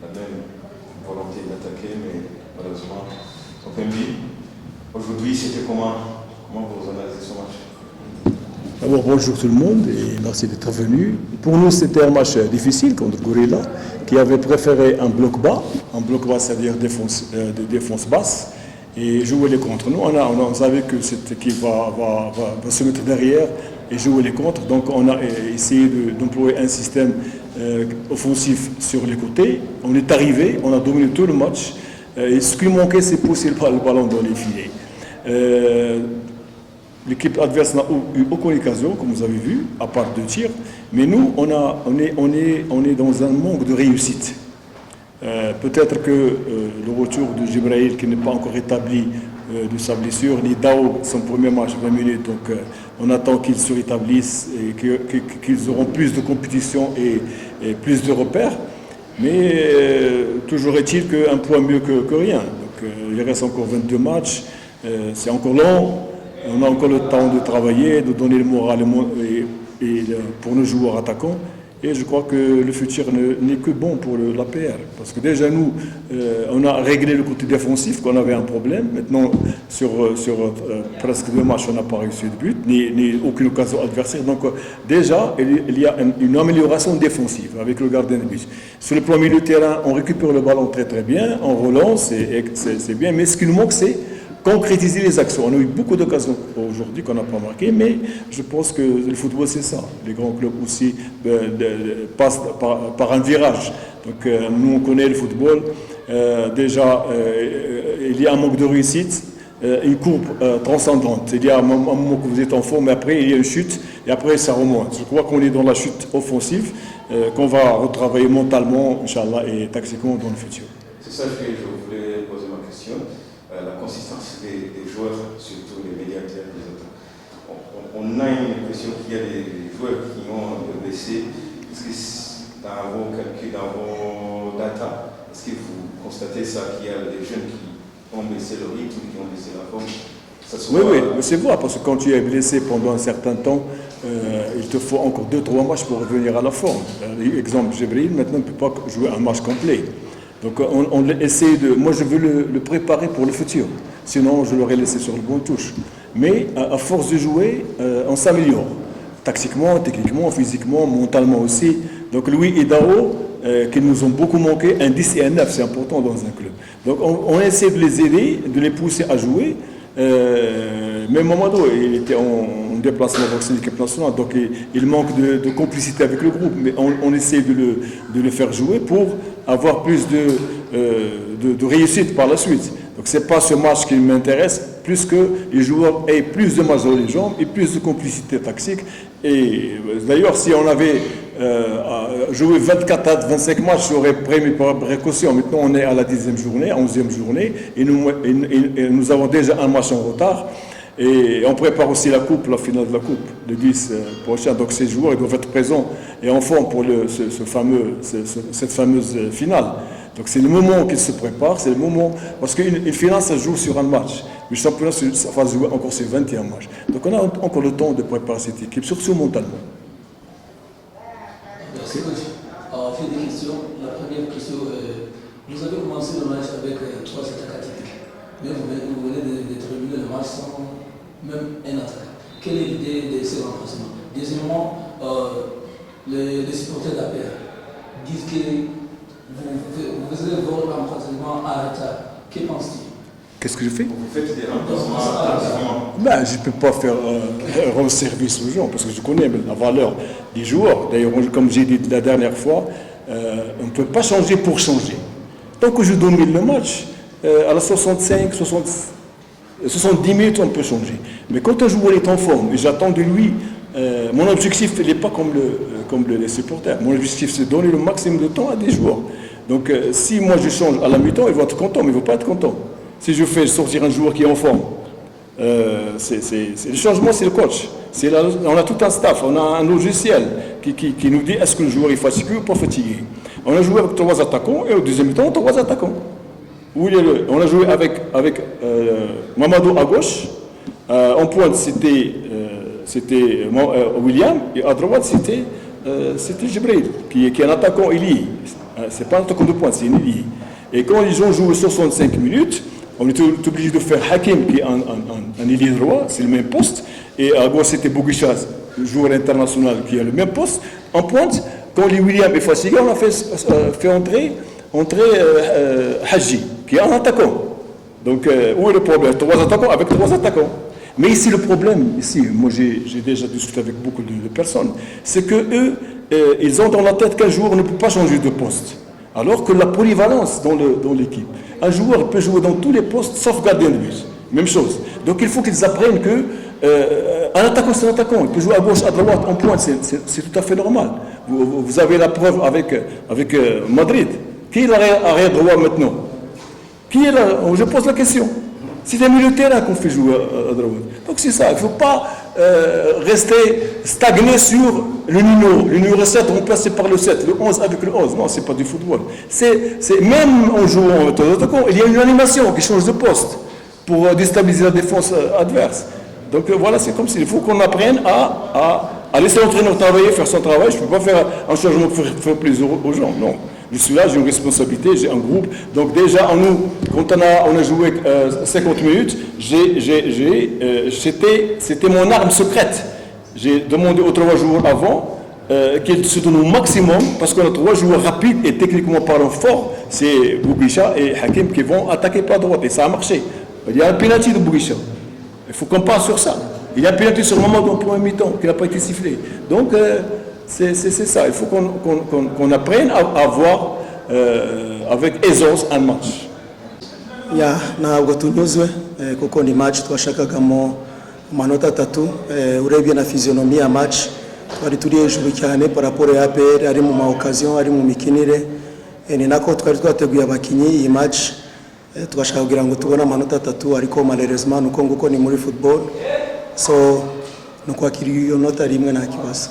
la même volonté d'attaquer, mais malheureusement, on peut dire. Aujourd'hui, c'était comment vous analysez ce match? D'abord, bonjour tout le monde et merci d'être venu. Pour nous, c'était un match difficile contre Gorilla, qui avait préféré un bloc bas, c'est-à-dire défense basse, et jouer les contres. Nous, on savait que cette équipe va se mettre derrière et jouer les contres. Donc, on a essayé d'employer un système offensif sur les côtés. On est arrivé, on a dominé tout le match. Et ce qui manquait, c'est pousser le ballon dans les filets. L'équipe adverse n'a eu aucune occasion, comme vous avez vu, à part 2 tirs. Mais nous, on est dans un manque de réussite. Peut-être que le retour de Jibrail, qui n'est pas encore établi de sa blessure, ni Dao, son premier match, 20 minutes. Donc on attend qu'ils se rétablissent et qu'ils auront plus de compétition et plus de repères. Mais toujours est-il qu'un point mieux que rien. Donc il reste encore 22 matchs. C'est encore long. On a encore le temps de travailler, de donner le moral pour nos joueurs attaquants. Et je crois que le futur n'est que bon pour l'APR. Parce que déjà, nous, on a réglé le côté défensif, qu'on avait un problème. Maintenant, sur presque 2 matchs, on n'a pas réussi de but, ni aucune occasion adversaire. Donc, déjà, il y a une amélioration défensive avec le gardien de but. Sur le plan milieu de terrain, on récupère le ballon très très bien, on relance, c'est bien. Mais ce qui nous manque, c'est concrétiser les actions. On a eu beaucoup d'occasions aujourd'hui qu'on n'a pas marqué, mais je pense que le football, c'est ça. Les grands clubs aussi passent par un virage. Donc nous, on connaît le football. Déjà, il y a un manque de réussite, une courbe transcendante. Il y a un moment que vous êtes en forme, mais après, il y a une chute, et après, ça remonte. Je crois qu'on est dans la chute offensive, qu'on va retravailler mentalement, Inch'Allah, et tactiquement dans le futur. C'est ça que je voulais poser ma question. La consistance des joueurs, surtout les médiateurs, les autres. On a une impression qu'il y a des joueurs qui ont baissé. Est-ce que dans vos calculs, dans vos data, est-ce que vous constatez ça, qu'il y a des jeunes qui ont baissé le rythme, qui ont baissé la forme? Oui, mais c'est vrai, parce que quand tu es blessé pendant un certain temps, il te faut encore 2-3 matchs pour revenir à la forme. Exemple, Jibril, maintenant, ne peut pas jouer un match complet. Donc on essaie de... Moi je veux le préparer pour le futur. Sinon je l'aurais laissé sur le bon touche. Mais à force de jouer, on s'améliore. Tactiquement, techniquement, physiquement, mentalement aussi. Donc Louis et Dao, qui nous ont beaucoup manqué, un 10 et un 9, c'est important dans un club. Donc on essaie de les aider, de les pousser à jouer. Mais Mamadou, il était en déplacement avec l'équipe nationale, donc il manque de complicité avec le groupe, mais on essaie de le faire jouer pour avoir plus de réussite par la suite. Donc ce n'est pas ce match qui m'intéresse, plus que les joueurs aient plus de matchs dans les jambes et plus de complicité tactique. Et d'ailleurs, si on avait joué 24 à 25 matchs, j'aurais pris mes précautions. Maintenant, on est à la 10e journée, 11e journée, et nous avons déjà un match en retard. Et on prépare aussi la coupe, la finale de la coupe, le 10 prochain. Donc ces joueurs ils doivent être présents et en forme pour cette fameuse finale. Donc c'est le moment qu'ils se préparent, c'est le moment... Parce qu'une finale, ça se joue sur un match. Mais le championnat, ça va se jouer encore sur 21 matchs. Donc on a encore le temps de préparer cette équipe, surtout mentalement. Merci, coach. Alors, j'ai des questions. La première question, vous avez commencé le match avec 3 attaques atypiques. Mais vous venez de terminer le match sans même un attaquant. Quelle est l'idée de ce remplacement? Deuxièmement, les supporters d'APR disent que vous faisiez votre remplacement à retard. Que penses-tu? Qu'est-ce que je fais? Vous faites des remplacements. Ben, je ne peux pas faire rendre service aux gens parce que je connais la valeur des joueurs. D'ailleurs, comme j'ai dit la dernière fois, on ne peut pas changer pour changer. Tant que je domine le match, à la 65, 70 minutes, on peut changer. Mais quand un joueur est en forme et j'attends de lui, mon objectif n'est pas comme les supporters. Mon objectif, c'est de donner le maximum de temps à des joueurs. Donc, si moi je change à la mi-temps, ils vont être contents, mais ils ne vont pas être contents. Si je fais sortir un joueur qui est en forme, le changement, c'est le coach. On a tout un staff, on a un logiciel qui nous dit est-ce que le joueur est fatigué ou pas fatigué. On a joué avec 3 attaquants et au deuxième temps, 3 attaquants. On a joué avec Mamadou à gauche, en pointe c'était William, et à droite c'était Jibril, qui est un attaquant ailier. C'est pas un attaquant de pointe, c'est une ailier. Et quand ils ont joué 65 minutes, on était obligé de faire Hakim, qui est un ailier droit, c'est le même poste. Et à gauche, c'était Bouguicha, joueur international, qui a le même poste. En pointe, quand les William est fatigué, on a fait entrer Hadji, qui est un attaquant. Donc, où est le problème? 3 attaquants avec 3 attaquants. Mais ici, le problème, moi j'ai déjà discuté avec beaucoup de personnes, c'est qu'eux, ils ont dans la tête qu'un joueur ne peut pas changer de poste. Alors que la polyvalence dans l'équipe, un joueur peut jouer dans tous les postes sauf gardien de but. Même chose. Donc il faut qu'ils apprennent qu'un attaquant, c'est un attaquant. Il peut jouer à gauche, à droite, en pointe, c'est tout à fait normal. Vous avez la preuve avec Madrid. Qui est l'arrière droit maintenant? Qui est là? Je pose la question. C'est des milieux de terrain qu'on fait jouer à droite. Donc c'est ça, il ne faut pas rester stagné sur le numéro 7 remplacé par le 7, le 11 avec le 11. Non, ce n'est pas du football. Même en jouant en attaquant, il y a une animation qui change de poste pour déstabiliser la défense adverse. Donc voilà, c'est comme ça. Il faut qu'on apprenne à laisser l'entraîneur travailler, faire son travail. Je ne peux pas faire un changement pour faire plaisir aux gens, non. Je suis là, j'ai une responsabilité, j'ai un groupe. Donc déjà, quand on a joué 50 minutes, c'était mon arme secrète. J'ai demandé aux 3 joueurs avant qu'ils se donnent au maximum, parce qu'on a 3 joueurs rapides et techniquement parlant forts. C'est Bouguicha et Hakim qui vont attaquer par droite. Et ça a marché. Il y a un penalty de Bouguicha. Il faut qu'on passe sur ça. Il y a un penalty sur le moment d'un point mi-temps qui n'a pas été sifflé. Donc, c'est ça. Il faut qu'on apprenne à voir avec aisance un match. Ntabwo tunyuzwe kuko ni match twashakagamo amanota 3 urebye na physionomie ya match twari turi hejuru cyane par rapport ya APR ari mu ma occasion ari mu mikinire ni nako twari twateguye abakinyi iyi match twashaka kugira ngo tubone amanota 3 ariko malheureusement nuko nguko ni muri football so nukwakira iyo nota rimwe nta kibazo.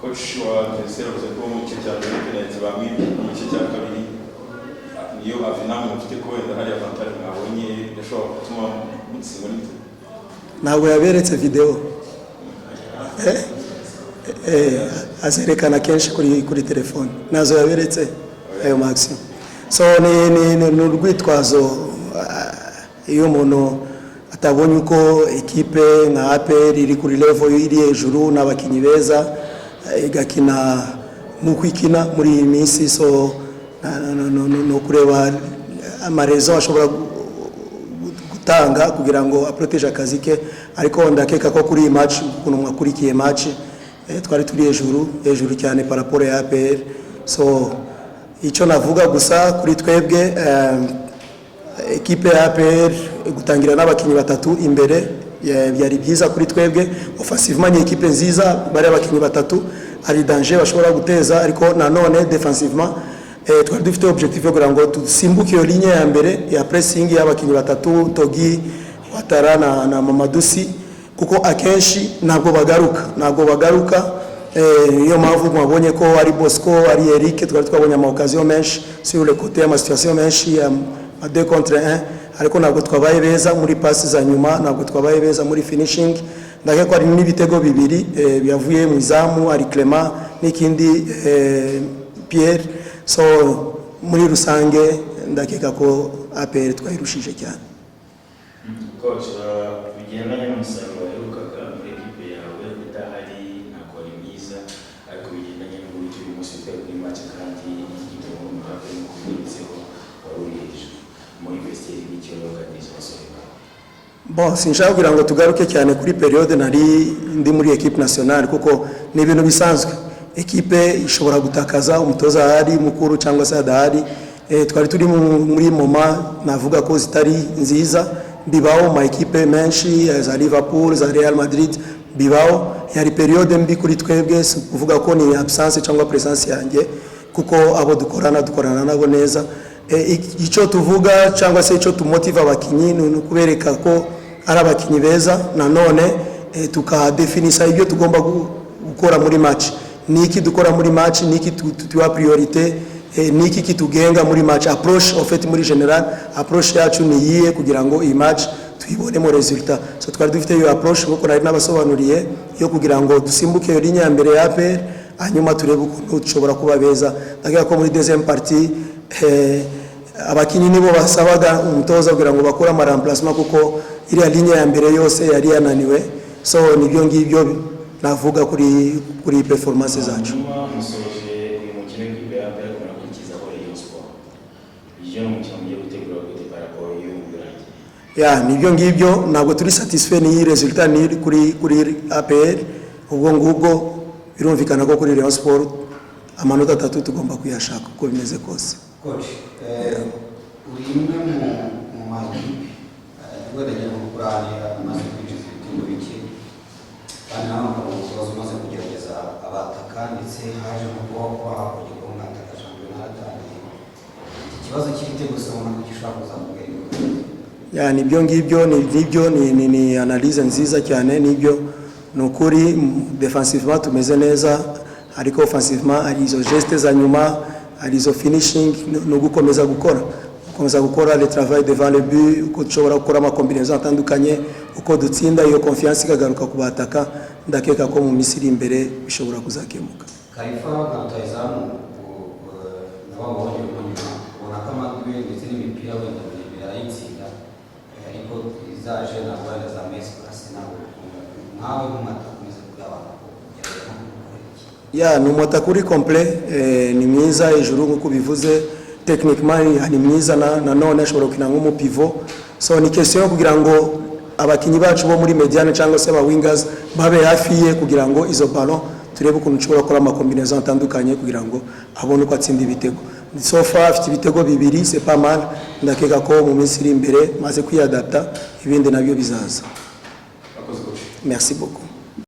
Coach wa Nsero ko mu gice cya mbere penalty bamwibi mu gice cya kabiri niyo afinamo mfite ko wenda hari avantage mwabonye yashobora gutuma mutsinda nito. Ntabwo yaberetse video azerekana kenshi kuri telefone nazo yaberetse ayo maxi. So ni urwitwazo iyo umuntu atabonye uko ekipe nka APR iri kuri level iri hejuru n'abakinyi beza igakina nuko ikina muri iyi minsi. So no kureba amarezo ashobora gutanga kugira ngo aproteje akazi ke, ariko ndakeka ko kuri iyi match kuno mwakurikiye match twari turi hejuru cyane par rapport ya APR. So icyo navuga gusa kuri twebwe ekipe ya APR gutangira n'abakinyi 3 imbere byari byiza kuri twebwe. Offensivement ni ekipe nziza, bari abakinyi 3 ari danger bashobora guteza, ariko nanone defensivement twari dufite objectif yo kugira ngo dusimbuke iyo ligne ya mbere ya pressing y'abakinyi 3 Togi, Watara na Mamadusi, kuko akenshi ntabwo bagaruka. Iyo mpamvu mwabonye ko ari Bosco ari Eric twari twabonye ama occasion menshi sur le côté ama situation menshi ya 2 contre 1, ariko ntabwo twabaye beza muri pass za nyuma, ntabwo twabaye beza muri finishing. Ndakeka ko ari n'ibitego 2 byavuye mu izamu, ari Clement n'ikindi Pierre. So muri rusange ndakeka ko APR twayirushije cyane. Coach, bigendanye n'umusaruro waherukaga muri ekipe yawe udahari ntabwo ari mwiza, ariko bigendanye n'uburyo uyu munsi utari kuri match kandi ikipe mu muraperi mu kubitseho wari uri hejuru muri vestiaire n'icyo organize abasore bawe. Bon, sinshaka kugira ngo tugaruke cyane kuri periode nari ndi muri equipe nationale, kuko ni ibintu bisanzwe. Ekipe ishobora gutakaza umutoza ahari mukuru cyangwa se adahari. Twari turi muri moma navuga ko zitari nziza, bibaho ma ekipe menshi za Liverpool, za Real Madrid, bibaho. Yari periode mbi kuri twebwe, kuvuga ko ni absence cyangwa presence yanjye, kuko abo dukorana nabo neza. Icyo tuvuga cyangwa se icyo tumotiva abakinyi ni kubereka ko ari abakinyi beza, nanone tukadefinisa ibyo tugomba gukora muri match. Niki dukora muri match, niki tuwa priorité, niki kitugenga muri match. Approach en fait muri general, approach yacu ni yiye kugira ngo iyi match tuyibone mu resultat. So twari dufite iyo approach kuko nari nabasobanuriye yo kugira ngo dusimbuke iyo ligne ya mbere ya APR, hanyuma turebe ukuntu dushobora kuba beza. Ndagira ko muri deuxième partie abakinyi nibo basabaga umutoza kugira ngo bakore remplacement kuko iriya ligne ya mbere yose yari yananiwe. So nibyo ngibyo navuga kuri performance zacu. musoje uyu mukino w'ikipe ya APR kumurikizaho Rayon Sport. Iyo umukino mugiye gutegura gute par rapport iyo mubirangiye? Nibyo ngibyo ntabwo turi satisfait ni resultat ni kuri APR. Ubwo ngubwo birumvikana ko kuri Rayon Sport amanota 3 tugomba kuyashaka uko bimeze kose. Coach, uri imwe mu makipe wenda mu kurangira amaze kwinjiza ibitego bike kandi nawe ukaba umutoza umaze kugerageza abataka ndetse haje no kuba hakurya ko mwataka shampiyona yaratangiye. Iki kibazo cy'ibitego se ubona ko gishobora kuzamugera? Nibyo ngibyo ni analyse nziza cyane. Nibyo nukuri defensivement tumeze neza ariko offensivement ari izo gestes za nyuma ari izo finishing no gukomeza gukora le travail devant le but uko dushobora gukora ama combinaison atandukanye uko dutsinda iyo confiance ikagaruka ku bataka. Ndakeka ko mu misiri imbere bishobora kuzakemuka. Kalifa na Taizamu nababonye ubona ko amagwe ndetse n'imipira wenda birayitsinda ariko izaje na Rwanda za Messi Arsenal nawe nk'umatakumize kuri abantu ni umutakuri complet ni mwiza ejuru nkuko bivuze techniquement ni mwiza na none ashobora gukina nk'umu pivot. So ni question kugira ngo abakinyi bacu bo muri mediane cyangwa se aba wingers babe hafi ye kugira ngo izo ballon turebe ukuntu nshobora gukora ama combinaison atandukanye kugira ngo abone uko atsinda ibitego. So far afite ibitego bibiri c'est pas mal. Ndakeka ko mu minsi iri imbere maze kwiadapta ibindi nabyo bizaza. Merci beaucoup.